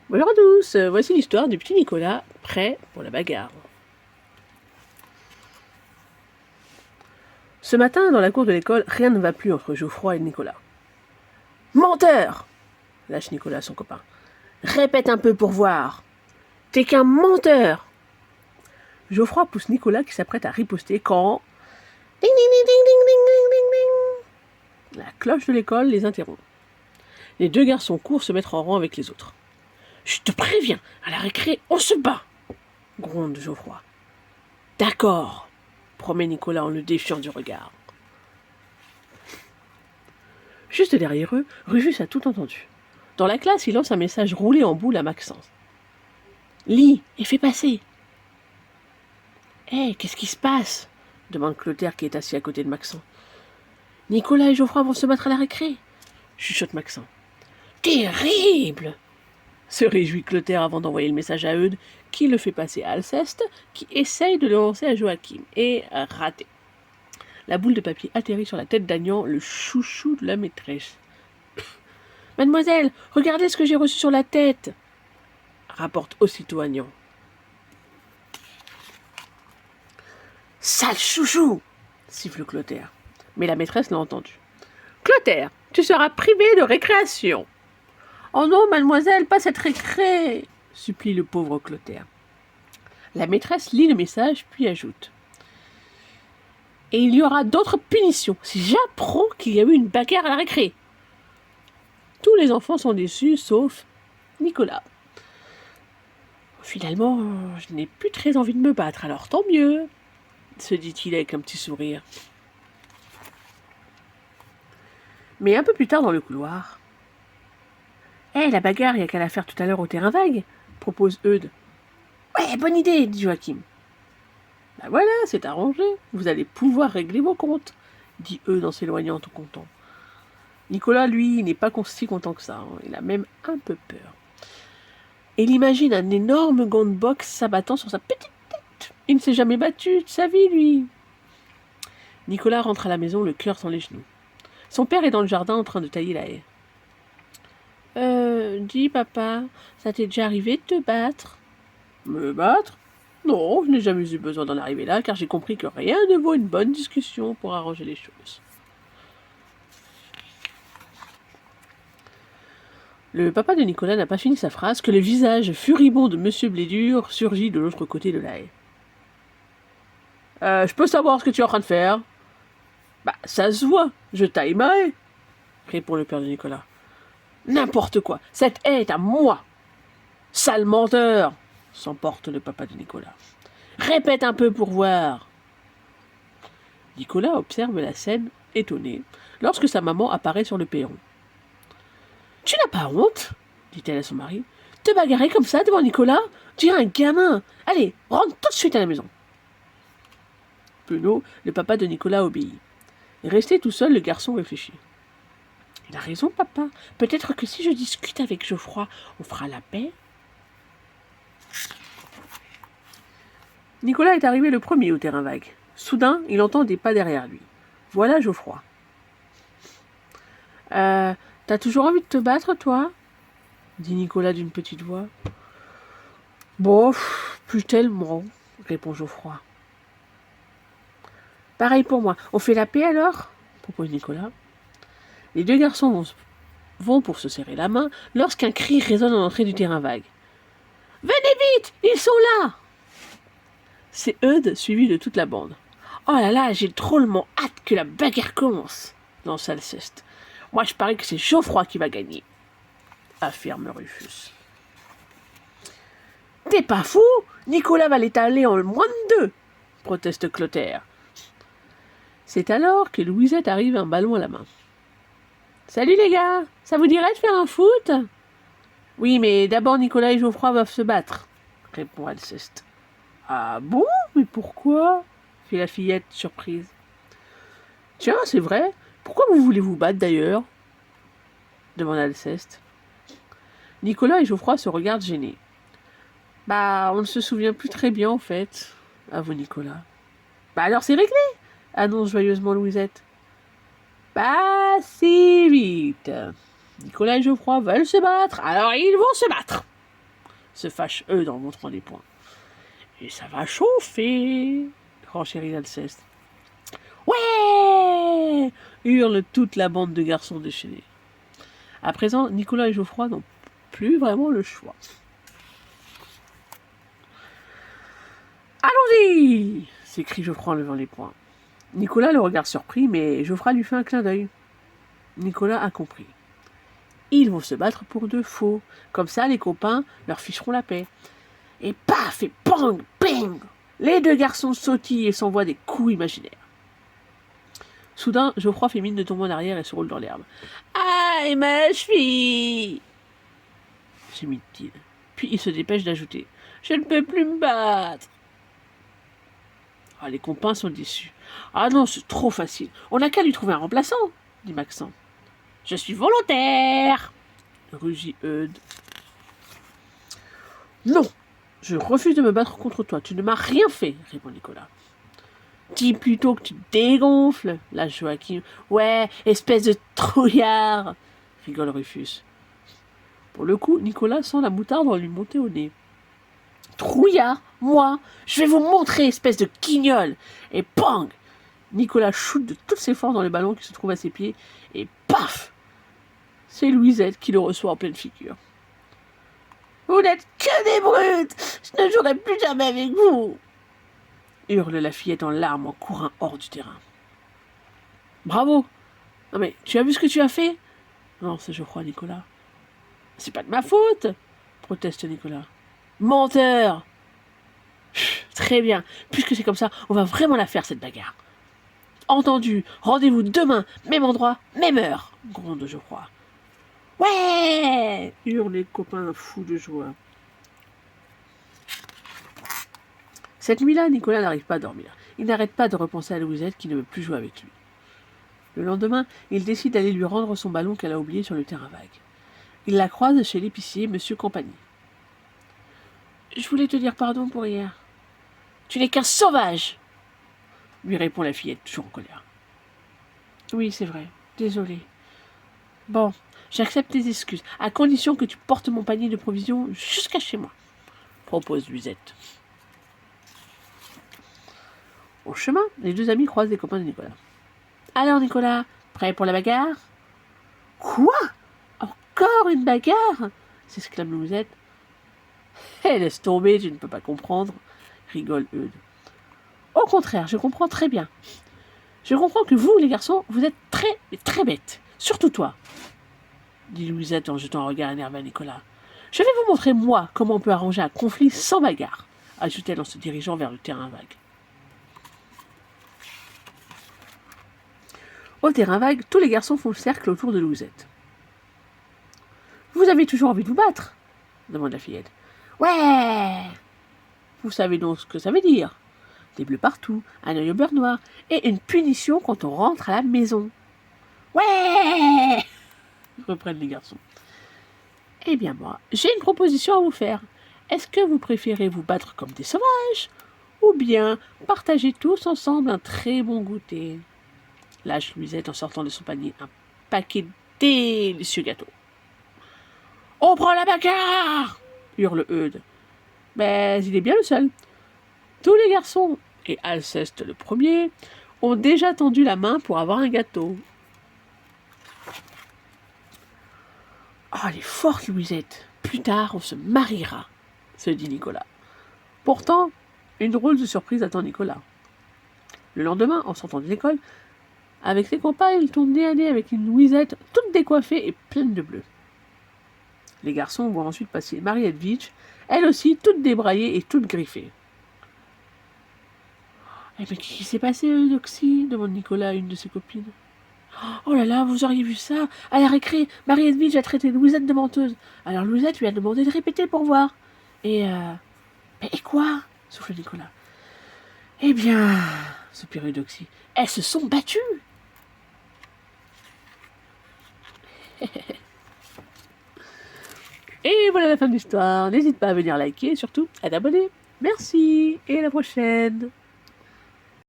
Bonjour à tous, voici l'histoire du petit Nicolas, prêt pour la bagarre. Ce matin, dans la cour de l'école, rien ne va plus entre Geoffroy et Nicolas. Menteur! Lâche Nicolas à son copain. Répète un peu pour voir. T'es qu'un menteur! Geoffroy pousse Nicolas qui s'apprête à riposter quand... Ding ding ding ding ding ding ding ding ding. La cloche de l'école les interrompt. Les deux garçons courent se mettre en rang avec les autres. Je te préviens, à la récré, on se bat! Gronde Geoffroy. D'accord, promet Nicolas en le défiant du regard. Juste derrière eux, Rufus a tout entendu. Dans la classe, il lance un message roulé en boule à Maxence. Lis et fais passer. Hé, qu'est-ce qui se passe? Demande Clotaire qui est assis à côté de Maxence. Nicolas et Geoffroy vont se battre à la récré, chuchote Maxence. Terrible! Se réjouit Clotaire avant d'envoyer le message à Eudes, qui le fait passer à Alceste, qui essaye de le lancer à Joachim, et raté. La boule de papier atterrit sur la tête d'Agnan, le chouchou de la maîtresse. Mademoiselle, regardez ce que j'ai reçu sur la tête, rapporte aussitôt Agnan. Sale chouchou, siffle Clotaire. Mais la maîtresse l'a entendu. Clotaire, tu seras privé de récréation. Oh non, mademoiselle, pas cette récré, supplie le pauvre Clotaire. La maîtresse lit le message, puis ajoute. Et il y aura d'autres punitions si j'apprends qu'il y a eu une bagarre à la récré. Tous les enfants sont déçus, sauf Nicolas. Finalement, je n'ai plus très envie de me battre, alors tant mieux, se dit-il avec un petit sourire. Mais un peu plus tard dans le couloir. Hé, la bagarre, il n'y a qu'à la faire tout à l'heure au terrain vague, propose Eudes. Ouais, bonne idée, dit Joachim. Ben voilà, c'est arrangé, vous allez pouvoir régler vos comptes, dit Eudes en s'éloignant tout content. Nicolas, lui, n'est pas si content que ça, hein. Il a même un peu peur. Et il imagine un énorme gant de boxe s'abattant sur sa petite tête. Il ne s'est jamais battu de sa vie, lui. Nicolas rentre à la maison, le cœur sur les genoux. Son père est dans le jardin en train de tailler la haie. Dis papa, ça t'est déjà arrivé de te battre? Me battre? Non, je n'ai jamais eu besoin d'en arriver là, car j'ai compris que rien ne vaut une bonne discussion pour arranger les choses. Le papa de Nicolas n'a pas fini sa phrase que le visage furibond de Monsieur Blédur surgit de l'autre côté de la haie. Je peux savoir ce que tu es en train de faire? Bah, ça se voit, je taille ma haie, répond le père de Nicolas. N'importe quoi, cette haie est à moi. Sale menteur, s'emporte le papa de Nicolas. Répète un peu pour voir. Nicolas observe la scène, étonné, lorsque sa maman apparaît sur le perron. Tu n'as pas honte, dit-elle à son mari. Te bagarrer comme ça devant Nicolas? Tu es un gamin. Allez, rentre tout de suite à la maison. Penaud, le papa de Nicolas, obéit. Resté tout seul, le garçon réfléchit. Il a raison, papa. Peut-être que si je discute avec Geoffroy, on fera la paix. Nicolas est arrivé le premier au terrain vague. Soudain, il entend des pas derrière lui. Voilà Geoffroy. T'as toujours envie de te battre, toi? Dit Nicolas d'une petite voix. Bon, plus tellement, répond Geoffroy. Pareil pour moi. On fait la paix alors? Propose Nicolas. Les deux garçons vont pour se serrer la main lorsqu'un cri résonne à l'entrée du terrain vague. Venez vite, ils sont là! C'est Eudes, suivi de toute la bande. Oh là là, j'ai drôlement hâte que la bagarre commence, lance Alceste. Moi, je parie que c'est Geoffroy qui va gagner, affirme Rufus. T'es pas fou? Nicolas va l'étaler en moins de 2, proteste Clotaire. C'est alors que Louisette arrive un ballon à la main. Salut les gars, ça vous dirait de faire un foot? Oui, mais d'abord Nicolas et Geoffroy doivent se battre, répond Alceste. Ah bon? Mais pourquoi? Fit la fillette, surprise. Tiens, c'est vrai. Pourquoi vous voulez vous battre d'ailleurs? Demanda Alceste. Nicolas et Geoffroy se regardent gênés. Bah, on ne se souvient plus très bien en fait, avoue Nicolas. Bah alors c'est réglé, annonce joyeusement Louisette. Pas si vite. Nicolas et Geoffroy veulent se battre, alors ils vont se battre, se fâche Eudes en montrant les poings. Et ça va chauffer, renchérit Alceste. Ouais, hurle toute la bande de garçons déchaînés. À présent, Nicolas et Geoffroy n'ont plus vraiment le choix. Allons-y, s'écrie Geoffroy en levant les poings. Nicolas le regarde surpris, mais Geoffroy lui fait un clin d'œil. Nicolas a compris. Ils vont se battre pour de faux. Comme ça, les copains leur ficheront la paix. Et paf, et bang, bang, les deux garçons sautillent et s'envoient des coups imaginaires. Soudain, Geoffroy fait mine de tomber en arrière et se roule dans l'herbe. Aïe, ma cheville, gémit-il. Puis il se dépêche d'ajouter. Je ne peux plus me battre. Ah, les copains sont déçus. Ah non, c'est trop facile. On n'a qu'à lui trouver un remplaçant, dit Maxent. Je suis volontaire, rugit Eudes. Non, je refuse de me battre contre toi. Tu ne m'as rien fait, répond Nicolas. Dis plutôt que tu dégonfles, lâche Joachim. Ouais, espèce de trouillard, rigole Rufus. Pour le coup, Nicolas sent la moutarde lui monter au nez. Trouillard, moi, je vais vous montrer, espèce de guignol. Et bang, Nicolas shoot de toutes ses forces dans le ballon qui se trouve à ses pieds, et paf, c'est Louisette qui le reçoit en pleine figure. Vous n'êtes que des brutes, je ne jouerai plus jamais avec vous, hurle la fillette en larmes en courant hors du terrain. Bravo. Non mais, tu as vu ce que tu as fait? Non, c'est je crois, Nicolas. C'est pas de ma faute, proteste Nicolas. Menteur. Très bien, puisque c'est comme ça, on va vraiment la faire cette bagarre. Entendu, rendez-vous demain, même endroit, même heure, gronde Geoffroy. Ouais, hurlent les copains fous de joie. Cette nuit-là, Nicolas n'arrive pas à dormir. Il n'arrête pas de repenser à Louisette qui ne veut plus jouer avec lui. Le lendemain, il décide d'aller lui rendre son ballon qu'elle a oublié sur le terrain vague. Il la croise chez l'épicier, Monsieur Compagnie. « Je voulais te dire pardon pour hier. »« Tu n'es qu'un sauvage !» lui répond la fillette, toujours en colère. « Oui, c'est vrai. Désolée. Bon, j'accepte tes excuses, à condition que tu portes mon panier de provisions jusqu'à chez moi, » propose Louisette. Au chemin, les deux amis croisent les copains de Nicolas. « Alors, Nicolas, prêt pour la bagarre ?»« Quoi ? Encore une bagarre ?» s'exclame Louisette. « Laisse tomber, tu ne peux pas comprendre, » rigole Eudes. « Au contraire, je comprends très bien. Je comprends que vous, les garçons, vous êtes très, très bêtes. Surtout toi, » dit Louisette en jetant un regard énervé à Nicolas. « Je vais vous montrer, moi, comment on peut arranger un conflit sans bagarre, » ajoute-t-elle en se dirigeant vers le terrain vague. Au terrain vague, tous les garçons font le cercle autour de Louisette. « Vous avez toujours envie de vous battre ?» demande la fillette. « Ouais !»« Vous savez donc ce que ça veut dire. Des bleus partout, un œil au beurre noir, et une punition quand on rentre à la maison. »« Ouais !» reprennent les garçons. « Eh bien moi, j'ai une proposition à vous faire. Est-ce que vous préférez vous battre comme des sauvages, ou bien partager tous ensemble un très bon goûter ?» lâche Louisette en sortant de son panier un paquet de délicieux gâteaux. « On prend la bagarre !» hurle Eudes. Mais il est bien le seul. Tous les garçons, et Alceste le premier, ont déjà tendu la main pour avoir un gâteau. « Oh, elle est forte, Louisette. Plus tard, on se mariera, » se dit Nicolas. Pourtant, une drôle de surprise attend Nicolas. Le lendemain, en sortant de l'école, avec ses copains, il tombe nez à nez avec une Louisette toute décoiffée et pleine de bleu. Les garçons voient ensuite passer Marie-Edwige, elle aussi toute débraillée et toute griffée. « Eh mais qu'est-ce qui s'est passé, Eudoxie ?» demande Nicolas à une de ses copines. « Oh là là, vous auriez vu ça. À la récré, Marie-Edwige a traité Louisette de menteuse. Alors Louisette lui a demandé de répéter pour voir. Et Mais et quoi ?» souffle Nicolas. « Eh bien, soupire Eudoxie, elles se sont battues. » Et voilà la fin de l'histoire. N'hésite pas à venir liker et surtout à t'abonner. Merci et à la prochaine.